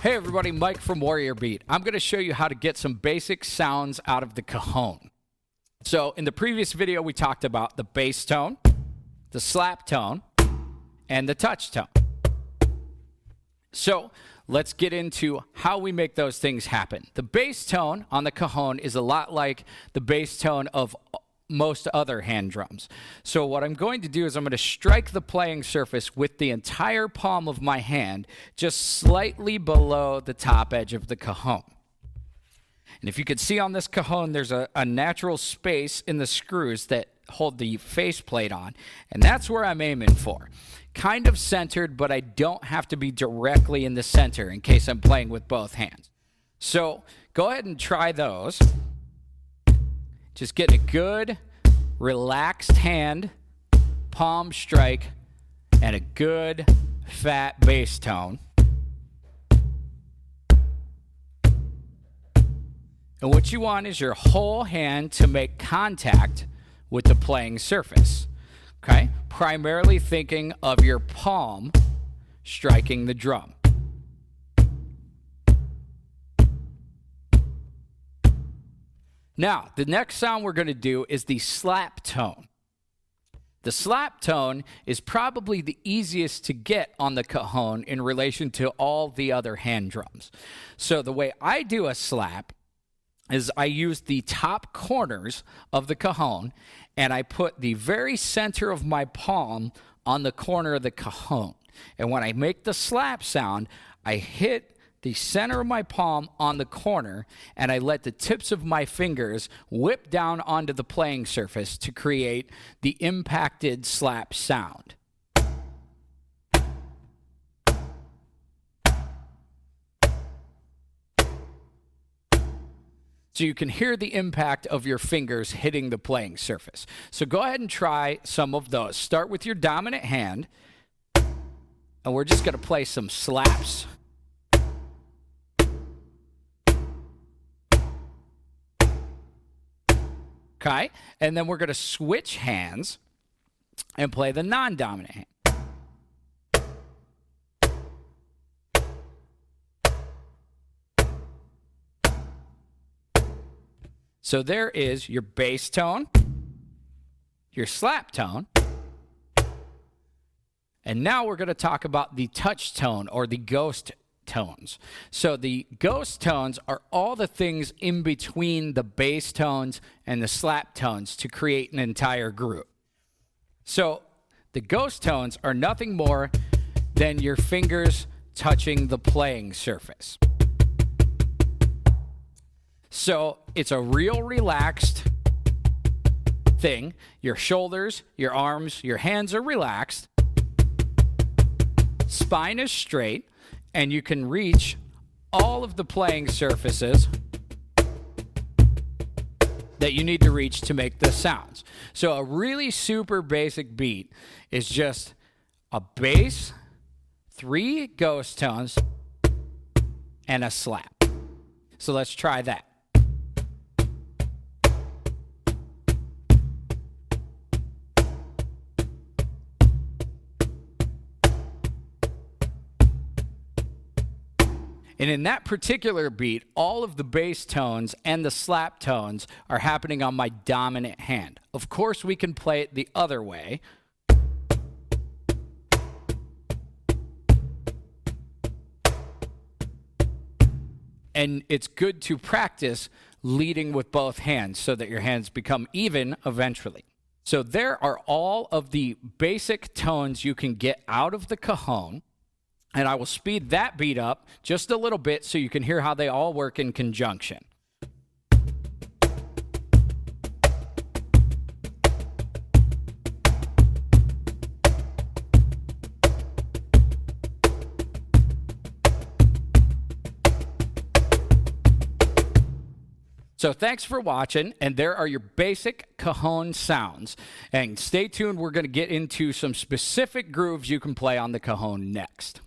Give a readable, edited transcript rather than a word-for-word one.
Hey everybody, Mike from Warrior Beat. I'm going to show you how to get some basic sounds out of the cajon. So in the previous video, we talked about the bass tone, the slap tone, and the touch tone. So let's get into how we make those things happen. The bass tone on the cajon is a lot like the bass tone of most other hand drums. So what I'm going to do is I'm going to strike the playing surface with the entire palm of my hand, just slightly below the top edge of the cajon. And if you can see on this cajon, there's a natural space in the screws that hold the faceplate on, and that's where I'm aiming for. Kind of centered, but I don't have to be directly in the center in case I'm playing with both hands. So go ahead and try those. Just get a good, relaxed hand, palm strike, and a good, fat bass tone. And what you want is your whole hand to make contact with the playing surface, okay? Primarily thinking of your palm striking the drum. Now, the next sound we're going to do is the slap tone. The slap tone is probably the easiest to get on the cajon in relation to all the other hand drums. So the way I do a slap is I use the top corners of the cajon and I put the very center of my palm on the corner of the cajon. And when I make the slap sound, I hit the center of my palm on the corner, and I let the tips of my fingers whip down onto the playing surface to create the impacted slap sound. So you can hear the impact of your fingers hitting the playing surface. So go ahead and try some of those. Start with your dominant hand, and we're just going to play some slaps. Okay, and then we're going to switch hands and play the non-dominant hand. So there is your bass tone, your slap tone, and now we're going to talk about the touch tone or the ghost tones. So the ghost tones are all the things in between the bass tones and the slap tones to create an entire group. So the ghost tones are nothing more than your fingers touching the playing surface. So it's a real relaxed thing. Your shoulders, your arms, your hands are relaxed. Spine is straight. And you can reach all of the playing surfaces that you need to reach to make the sounds. So a really super basic beat is just a bass, 3 ghost tones, and a slap. So let's try that. And in that particular beat, all of the bass tones and the slap tones are happening on my dominant hand. Of course, we can play it the other way. And it's good to practice leading with both hands so that your hands become even eventually. So there are all of the basic tones you can get out of the cajon. And I will speed that beat up just a little bit so you can hear how they all work in conjunction. So thanks for watching, and there are your basic cajon sounds. And stay tuned, we're going to get into some specific grooves you can play on the cajon next.